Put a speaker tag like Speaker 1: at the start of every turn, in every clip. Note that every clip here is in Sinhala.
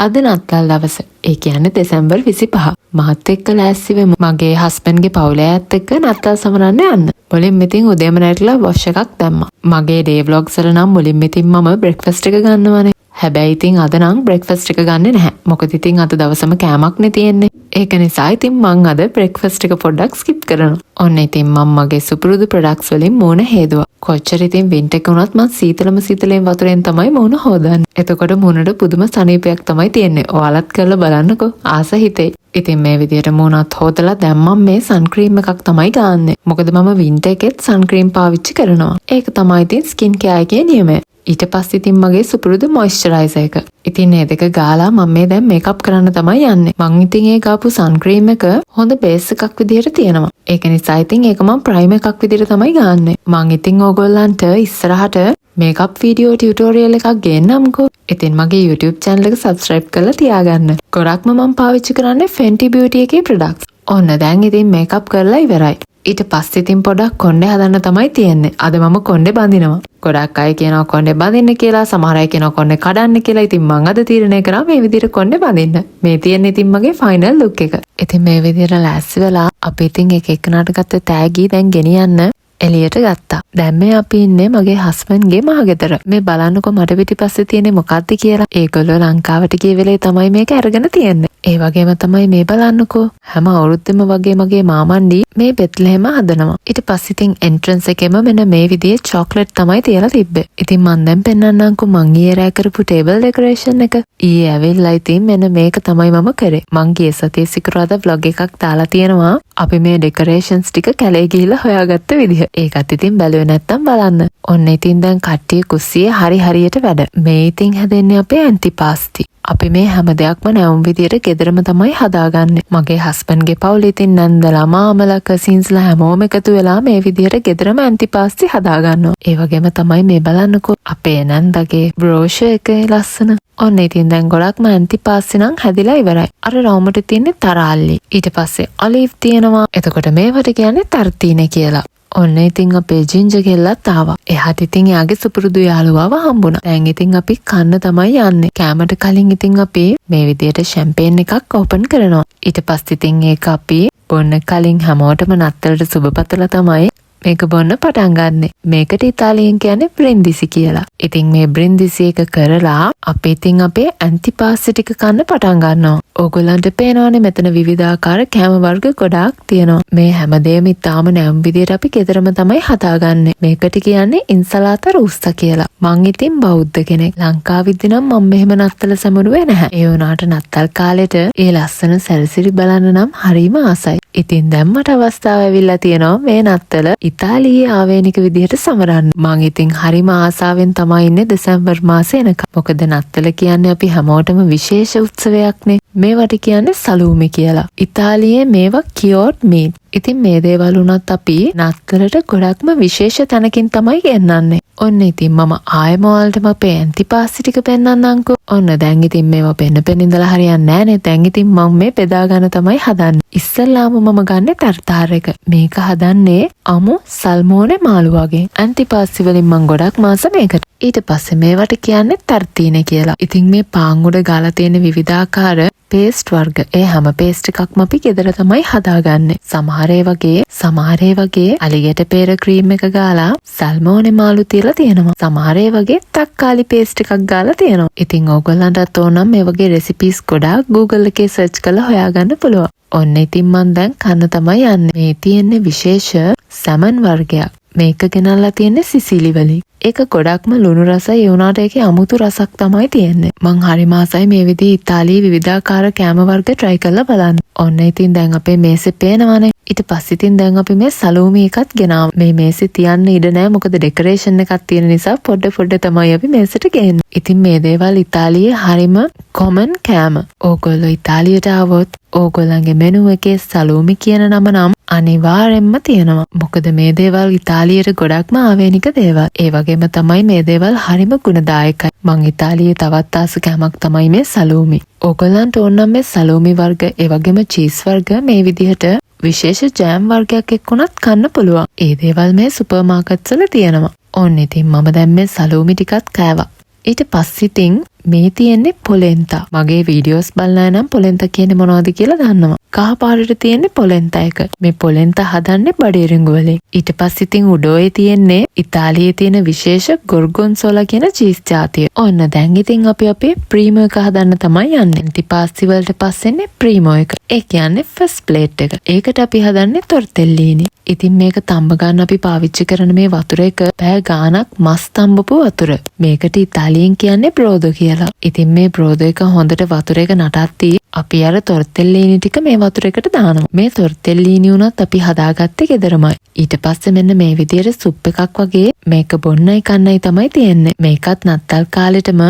Speaker 1: අද නත්තල් දවස. ඒ කියන්නේ දෙසැම්බර් 25. මාත් එක්ක ලෑස්ති වෙමු. මගේ හස්බන්ඩ්ගේ පවුලේ අයත් එක්ක නත්තල් සමරන්න යන්න. මුලින්ම ඉතින් උදේම නැගිටලා වොෂ් එකක් දැම්මා. මගේ ඩේ ව්ලොග්ස් වල නම් මුලින්ම ඉතින් මම බ්‍රෙක්ෆාස්ට් එක ගන්නවනේ. හැබැයි ඉතින් අද නම් බ්‍රෙක්ෆාස්ට් එක ගන්නෙ නැහැ. මොකද ඉතින් අද දවසම කෑමක් නේ තියෙන්නේ. ඒක නිසා ඉතින් මං අද බ්‍රෙක්ෆාස්ට් එක පොඩ්ඩක් ස්කිප් කරනවා. ඔන්න ඉතින් මම මගේ සුපුරුදු ප්‍රොඩක්ට්ස් වලින් මූණ හේදුවා. කොච්චර ඉතින් වින්ටර් එක වුණත් මං සීතලෙන් වතුරෙන් තමයි මූණ හොදන්නේ. එතකොට මූණට පුදුම සනීපයක් තමයි තියෙන්නේ. ඔයාලත් කරලා බලන්නකෝ. ආස හිතේ. ඉතින් මේ විදියට මූණත් හොදලා දැන් මම මේ සන් ක්‍රීම් එකක් තමයි ගන්නෙ. මොකද මම වින්ටර් එකෙත් සන් ක්‍රීම් පාවිච්චි කරනවා. ඒක තමයි ඉතින් ස්කින් කෙයාර් එකේ නියමය. ඊට පස්සේ ඉතින් මගේ සුපුරුදු මොයිස්චරයිසර් එක. ඉතින් මේ දෙක ගාලා මම මේ දැන් මේකප් කරන්න තමයි යන්නේ. මං ඉතින් ඒ ගාපු සන් ක්‍රීම් එක හොඳ බේස් එකක් විදියට තියෙනවා. ඒක නිසා ඉතින් ඒක මම ප්‍රයිම් එකක් විදියට තමයි ගන්නෙ. මං ඉතින් ඕගොල්ලන්ට ඉස්සරහට මේකප් වීඩියෝ ටියුටෝරියල් එකක් ගේන්නම්කෝ. ඉතින් මගේ YouTube channel එක subscribe කරලා තියාගන්න. ගොඩක්ම මම පාවිච්චි කරන්නේ Fenty Beauty එකේ products. ඔන්න දැන් ඉතින් මේකප් කරලා ඉවරයි. ඊට පස්සේ ඉතින් පොඩක් කොණ්ඩේ හදන්න තමයි තියෙන්නේ. අද මම කොණ්ඩේ බඳිනවා. ගොඩක් අය කියනවා කොණ්ඩේ බඳින්න කියලා, සමහර අය කියනවා කොණ්ඩේ කඩන්න කියලා. ඉතින් මං අද තීරණය කරා මේ විදිහට කොණ්ඩේ බඳින්න. මේ තියෙන්නේ ඉතින් මගේ ෆයිනල් ලුක් එක. ඉතින් මේ විදිහට ලෑස්ති වෙලා අපි ඉතින් එක එකනට ගත්ත තෑගි දැන් ගෙනියන්න එළියට ගත්තා. දැන් මේ අපි ඉන්නේ මගේ හස්බන්ඩ්ගේ මහගෙදර. මේ බලන්නකො මට පිටිපස්සේ තියෙන්නේ මොකක්ද කියලා. ඒගොල්ලෝ ලංකාවට ගිය වෙලේ තමයි මේක අරගෙන තියෙන්නේ. ඒ වගේම තමයි මේ බලන්නකෝ. හැම අවුරුද්දෙම වගේ මගේ මාමණ්ඩි මේ බෙත්ලහෙම හදනවා. ඊට පස්සේ ඉතින් එන්ට්‍රන්ස් එකේම මෙන්න මේ විදිහේ චොක්ලට් තමයි තියලා තිබ්බේ. ඉතින් මං දැන් පෙන්නන්නම්කෝ මං ඊයේ රෑ කරපු ටේබල් ඩෙකරේෂන් එක. ඊයේ ඇවිල්ලා ඉතින් මෙන්න මේක තමයි මම කරේ. මං ගිය සතියේ සිකුරාදා vlog එකක් දාලා තියෙනවා. අපි මේ ඩෙකරේෂන්ස් ටික කැලේ ගිහිල්ලා හොයාගත්ත විදිහ. ඒකත් ඉතින් බැලුවේ නැත්තම් බලන්න. ඔන්න ඉතින් දැන් කට්ටිය කුස්සියේ හරියට වැඩ. මේ ඉතින් හැදෙන්නේ අපේ ඇන්ටිපාස්ටි. අපි මේ හැම දෙයක්ම නැවුම් විදියට ගෙදරම තමයි හදාගන්නේ. මගේ හස්බන්ඩ්ගේ පවුල ඉතින් නැන්දලා මාමලා කසින්ස්ලා හැමෝම එකතු වෙලා මේ විදියට ගෙදරම ඇන්ටිපාස්ටි හදාගන්නවා. ඒ වගේම තමයි මේ බලන්නකෝ අපේ නැන්දගේ බ්‍රෝෂර් එකේ ලස්සන. ඔන්න ඉතින් දැන් ගොඩක්ම ඇන්ටිපාස්ටි නම් හැදිලා ඉවරයි. අර රවුමට තියෙන්නේ තරාල්ලි. ඊට පස්සේ ඔලිව් තියෙනවා. එතකොට මේවට කියන්නේ තර්තීනේ කියලා. ඔන්න ඉතින් අපේ ජින්ජර් කෙල්ලත් ආවා. එයාට ඉතින් එයාගේ සුපුරුදු යාළුවාව හම්බුණා. දැන් ඉතින් අපි කන්න තමයි යන්නේ. කෑමට කලින් ඉතින් අපි මේ විදියට ෂැම්පේන් එකක් ඕපන් කරනවා. ඊට පස්සේ ඉතින් ඒක අපි බොන්න කලින් හැමෝටම නත්තලට සුබ පතලා තමයි මේක බොන්න පටන් ගන්නෙ. මේකට ඉතාලියෙන් කියන්නේ බ්‍රින්දිසි කියලා. ඉතින් මේ බ්‍රින්දිසි එක කරලා අපි ඉතින් අපේ ඇන්ටිපාස්ටි ටික කන්න පටන් ගන්නවා. ඕගොල්ලන්ට පේනවනේ මෙතන විවිධාකාර කෑම වර්ග ගොඩාක් තියෙනවා. මේ හැමදේම ඉතාලම නැවුම් විදියට අපි ගෙදරම තමයි හදාගන්නේ. මේකට කියන්නේ ඉන්සලාතා රුස්සා කියලා. මං ඉතින් බෞද්ධ කෙනෙක්. ලංකාවෙදි නම් මම මෙහෙම නත්තල සමරුවේ නැහැ. ඒ වුණාට නත්තල් කාලෙට ඒ ලස්සන සැරසිරි බලන්න නම් හරිම ආසයි. ඉතින් දැන් මට අවස්ථාව ඇවිල්ලා තියෙනවා මේ නත්තල ඉතාලියේ ආවේනික විදිහට සමරන්න. මං ඉතින් හරිම ආසාවෙන් තමයි ඉන්නේ දෙසැම්බර් මාසේ එනකම්. මොකද නත්තල කියන්නේ අපි හැමෝටම විශේෂ උත්සවයක්නේ. මේවට කියන්නේ සලූමි කියලා. ඉතාලියේ මේවා කියෝට් මීට්. ඉතින් මේ දේවල් උනත් අපි නත්තලට ගොඩක්ම විශේෂ තැනකින් තමයි ගෙන්නන්නේ. ඔන්න ඉතින් මම ආයෙම ඔයාලටම අපේ ඇන්ටිපාස්ටි ටික පෙන්නන්නම්කෝ. ඔන්න දැන් ඉතින් මේවා පෙන්න ඉඳලා හරියන්නේ නැහනේ. දැන් ඉතින් මම මේ බෙදා ගන්න තමයි හදන්නේ. ඉස්සෙල්ලාම මම ගන්නේ ටර්ටාර් එක. මේක හදන්නේ අමු සල්මෝනේ මාළු වගේ. ඇන්ටිපාස්ටි වලින් මම ගොඩක් මාස මේකට. ඊට පස්සේ මේවට කියන්නේ තර්තීනේ කියලා. ඉතින් මේ පාන් උඩ ගාලා තියෙන විවිධාකාර පේස්ට් වර්ග. ඒ හැම පේස්ට් එකක්ම අපි ගෙදර තමයි හදාගන්නේ. සමහර වගේ අලිගැට පෙර ක්‍රීම් එක ගාලා සල්මෝනේ මාළු තියලා තියෙනවා. සමහර වගේ තක්කාලි පේස්ට් එකක් ගාලා තියෙනවා. ඉතින් ඕගොල්ලන්ටත් ඕන නම් මේ වගේ රෙසිපීස් ගොඩාක් Google එකේ සර්ච් කරලා හොයාගන්න පුළුවන්. ඔන්න ඉතින් මම දැන් කන්න තමයි යන්නේ. මේ තියෙන්නේ විශේෂ සැමන් වර්ගයක්. මේක ගෙනල්ලා තියෙන්නේ සිසිලි වලින්. ඒක ගොඩක්ම ලුණු රසයි. ඒ වුණාට ඒකේ අමුතු රසක් තමයි තියෙන්නේ. මං හරිම ආසයි මේ විදිහේ ඉතාලියේ විවිධාකාර කෑම වර්ග try කරලා බලන්න. ඔන්න ඉතින් දැන් අපේ මේසෙ පේනවනේ. ඊට පස්සේ ඉතින් දැන් අපි මේ සලූමි එකත් ගෙනාවා. මේ මේසෙ තියන්න ඉඩ නැහැ. මොකද ඩෙකරේෂන් එකක් තියෙන නිසා පොඩ තමයි අපි මේසෙට ගේන්නේ. ඉතින් මේ දේවල් ඉතාලියේ හරිම කොමන් කෑම. ඕගොල්ලෝ ඉතාලියට ආවොත් ඕගොල්ලන්ගේ මෙනු එකේ සලූමි කියන නම නම් අනිවාර්යෙන්ම තියෙනවා. මොකද මේ දේවල් ඉතාලියට ගොඩක්ම ආවේනික දේවල්. ඒ වගේම තමයි මේ දේවල් හරිම ගුණදායකයි. මං ඉතාලියේ තවත් ආස කෑමක් තමයි මේ සලූමි. ඕගොල්ලන්ට ඕන නම් මේ සලූමි වර්ග, ඒ වගේම චීස් වර්ග මේ විදිහට විශේෂ ජෑම් වර්ගයක් එක්කුණත් කන්න පුළුවන්. ඒ දේවල් මේ සුපර් මාකට්ස් වල තියෙනවා. ඕන්න ඉතින් මම දැන් මේ සලූමි ටිකත් කෑවා. ඊට පස්සේ ඉතින් මේ තියෙන්නේ පොලෙන්තා. මගේ වීඩියෝස් බලලා නම් පොලෙන්තා කියන්නේ මොනවද කියලා දන්නවා. කහ පාටට තියෙන්නේ පොලෙන්තා එක. මේ පොලෙන්තා හදන්නේ බඩේරිඟු වලින්. ඊට පස්සේ ඉතින් උඩෝයේ තියෙන්නේ ඉතාලියේ තියෙන විශේෂ ගොර්ගොන්සෝලා කියන චීස් ජාතිය. ඔන්න දැන් ඉතින් අපි අපේ ප්‍රීමෝ එක හදන්න තමයි යන්නේ. ටිපාස්ටි වලට පස්සෙන්නේ ප්‍රීමෝ එක. ඒ කියන්නේ ෆස්ට් ප්ලේට් එක. ඒකට අපි හදන්නේ තොර්තෙල්ලීනි. ඉතින් මේක තඹ ගන්න අපි පාවිච්චි කරන මේ වතුර එක පැය ගාණක් මස් තඹපු වතුර. මේකට ඉතාලියෙන් කියන්නේ බ්‍රෝදෝ කියලා. ඉතින් මේ බ්‍රෝදෝ එක හොඳට වතුර එක නටද්දී අපි අර තොර්තෙල්ලීනි ටික මේ වතුර එකට දානවා. මේ තොර්තෙල්ලීනි උනත් අපි හදාගත්තේ ගෙදරමයි. ඊට පස්සේ මෙන්න මේ විදියට සුප් එකක් වගේ මේක බොන්නයි කන්නයි තමයි තියෙන්නේ. මේකත් නත්තල් කාලෙටම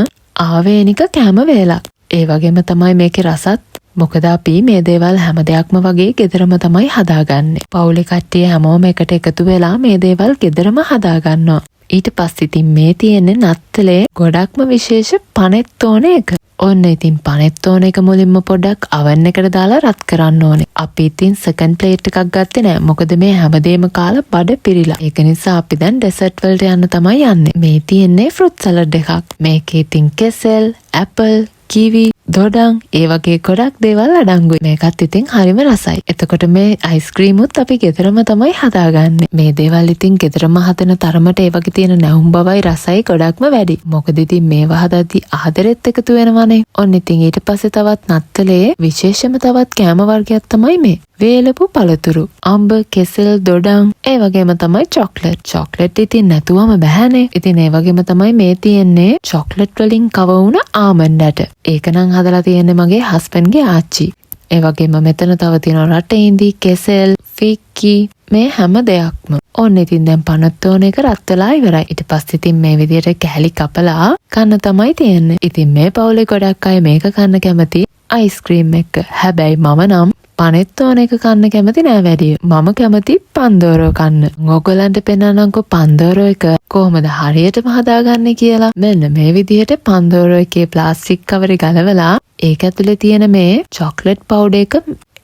Speaker 1: ආවේනික කෑම වේලක්. ඒ වගේම තමයි මේකේ රසත්. මොකද අපි මේ දේවල් හැම දෙයක්ම වගේ ගෙදරම තමයි හදාගන්නේ. පවුලේ කට්ටිය හැමෝම එකට එකතු වෙලා මේ දේවල් ගෙදරම හදාගන්නවා. ඊට පස්සේ ඉතින් මේ තියෙන්නේ නත්තලේ ගොඩක්ම විශේෂ පනෙත්තෝන එක. ඔන්න ඉතින් පනෙත්තෝන එක මුලින්ම පොඩ්ඩක් oven එකට දාලා රත් කරන්න ඕනේ. අපි ඉතින් second plate එකක් ගත්තේ නෑ. මොකද මේ හැමදේම කාලා බඩ පිරිලා. ඒක නිසා අපි දැන් dessert වලට යන්න තමයි යන්නේ. මේ තියෙන්නේ fruit salad එකක්. මේකේ ඉතින් කෙසෙල්, apple, kiwi, දොඩම් ඒ වගේ ගොඩක් දේවල් අඩංගුයි. මේකත් ඉතින් හරිම රසයි. එතකොට මේ අයිස්ක්‍රීම් උත් අපි ගෙදරම තමයි හදාගන්නේ. මේ දේවල් ඉතින් ගෙදරම හදන තරමට ඒ වගේ තියෙන නැවුම් බවයි රසයි ගොඩක්ම වැඩි. මොකද ඉතින් මේවා හදද්දී ආදරෙත් එකතු වෙනවනේ. ඔන්න ඉතින් ඊට පස්සේ තවත් නත්තලේ විශේෂම තවත් කෑම වර්ගයක් තමයි මේ. වේලපු පළතුරු, අඹ, කෙසෙල්, දොඩම් ඒ වගේම තමයි චොක්ලට්. චොක්ලට් ඉතින් නැතුවම බෑනේ. ඉතින් ඒ වගේම තමයි මේ තියෙන්නේ චොක්ලට් වලින් කව වුණ ආමන්ඩ් ඇට. ඒක නම් හදලා තියෙන්නේ මගේ හස්බන්ඩ්ගේ ආච්චි. ඒ වගේම මෙතන තව තියෙනවා රටේන්දි, කෙසෙල්, ෆික්කි මේ හැම දෙයක්ම. ඔන්න ඉතින් දැන් පනත්තෝන එක රත් වෙලා ඉවරයි. ඊට පස්සේ ඉතින් මේ විදියට කැලි කපලා කන්න තමයි තියෙන්නේ. ඉතින් මේ පවුලේ ගොඩක් අය මේක කන්න කැමති අයිස්ක්‍රීම් එක. හැබැයි මම නම් පනෙත්තෝන එක කන්න කැමති නෑ වැඩිය. මම කැමති පන්දෝරෝ කන්න. ඔයගොල්ලන්ට පෙන්නන්නම්කෝ පන්දෝරෝ එක කොහොමද හරියටම හදාගන්නේ කියලා. මෙන්න මේ විදිහට පන්දෝරෝ එකේ ප්ලාස්ටික් කවරේ ගලවලා ඒක ඇතුලේ තියෙන මේ චොක්ලට් පවුඩර් එක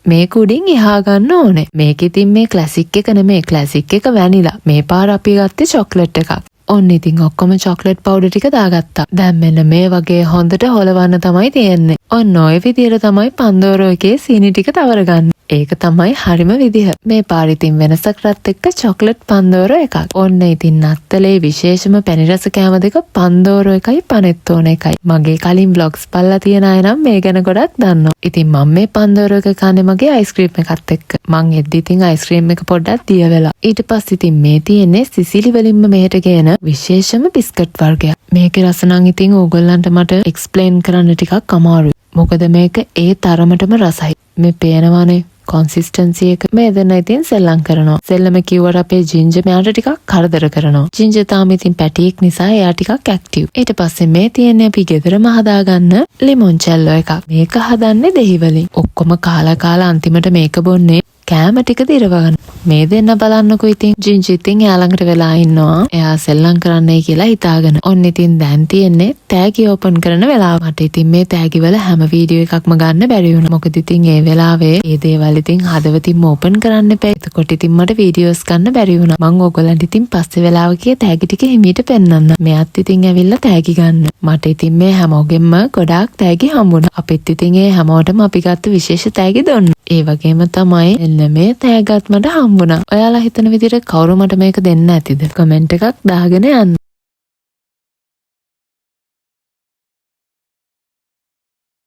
Speaker 1: මේක උඩින් එහා ගන්න ඕනේ. මේක ඉතින් මේ ක්ලාසික් එක නෙමෙයි. ක්ලාසික් එක වැනිලා. මේ පාර අපි ගත්තේ චොක්ලට් එකක්. ඔන්න ඉතින් ඔක්කොම චොක්ලට් පවුඩර් ටික දාගත්තා. දැන් මෙන්න මේ වගේ හොඳට හොලවන්න තමයි තියෙන්නේ. ඔන්න ඔය විදිහට තමයි පන්දෝරෝ එකේ සීනි ටික තවරගන්නේ. ඒක තමයි හරිම විදිහ. මේ පාර ඉතින් වෙනසක් රත් එක්ක චොක්ලට් පන්දෝරෝ එකක්. ඔන්න ඉතින් නත්තලේ විශේෂම පැණි රස කෑම දෙක පන්දෝරෝ එකයි පනෙත්තෝන එකයි. මගේ කලින් vlogs බලලා තියෙන අය නම් මේ ගැන ගොඩක් දන්නවා. ඉතින් මම මේ පන්දෝරෝ එක කන්නේ මගේ අයිස්ක්‍රීම් එකත් එක්ක. මං එද්දි ඉතින් අයිස්ක්‍රීම් එක පොඩ්ඩක් දිය වෙලා. ඊට පස්සේ ඉතින් මේ තියෙන්නේ සිසිලි වලින්ම මෙහෙට ගේන විශේෂම බිස්කට් වර්ගයක්. මේකේ රස නම් ඉතින් ඕගොල්ලන්ට මට එක්ස්ප්ලেইন කරන්න ටිකක් අමාරුයි. මොකද මේක ඒ තරමටම රසයි. මේ පේනවනේ කොන්සිස්ටන්සි එක. මේ දෙන්න ඉතින් සෙල්ලම් කරනවා. සෙල්ලම කිව්වට අපේ ජින්ජර් මෙයාට ටිකක් කරදර කරනවා. ජින්ජර් තාම ඉතින් පැටියෙක් නිසා එයා ටිකක් ඇක්ටිව්. ඊට පස්සේ මේ තියෙන්නේ අපි ගෙදරම හදාගන්න ලිමොන්චෙල්ලෝ එකක්. මේක හදන්නේ දෙහි වලින්. ඔක්කොම කාලා අන්තිමට මේක බොන්නේ කෑම ටික දිරවගන්න. මේ දෙන්න බලන්නකෝ ඉතින් ජින්ජර් ඉතින් එයා ළඟට වෙලා ඉන්නවා. එයා සෙල්ලම් කරන්නයි කියලා හිතාගෙන. ඔන්න ඉතින් දැන් තියෙන්නේ තෑගි ඕපන් කරන වෙලාව. මට ඉතින් මේ තෑගි වල හැම වීඩියෝ එකක්ම ගන්න බැරි වුණා. මොකද ඉතින් ඒ වෙලාවේ මේ දේවල් ඉතින් හදවතින්ම ඕපන් කරන්න එපා. එතකොට ඉතින් මට වීඩියෝස් ගන්න බැරි වුණා. මං ඕගොල්ලන්ට ඉතින් පස්සේ වෙලාවකයේ තෑගි ටික හිමීට පෙන්නන්න. මෙයාත් ඉතින් ඇවිල්ලා තෑගි ගන්න. මට ඉතින් මේ හැමෝගෙම ගොඩාක් තෑගි හම්බුණා. අපිත් ඉතින් ඒ හැමෝටම අපි ගත්ත විශේෂ තෑගි දුන්නා. ඒ වගේම තමයි එන්න මේ තෑග්ගත් මට හම්බුණා. ඔයාලා හිතන විදිහට කවුරු මට මේක දෙන්න ඇතිද? කමෙන්ට් එකක් දාගෙන යන්න.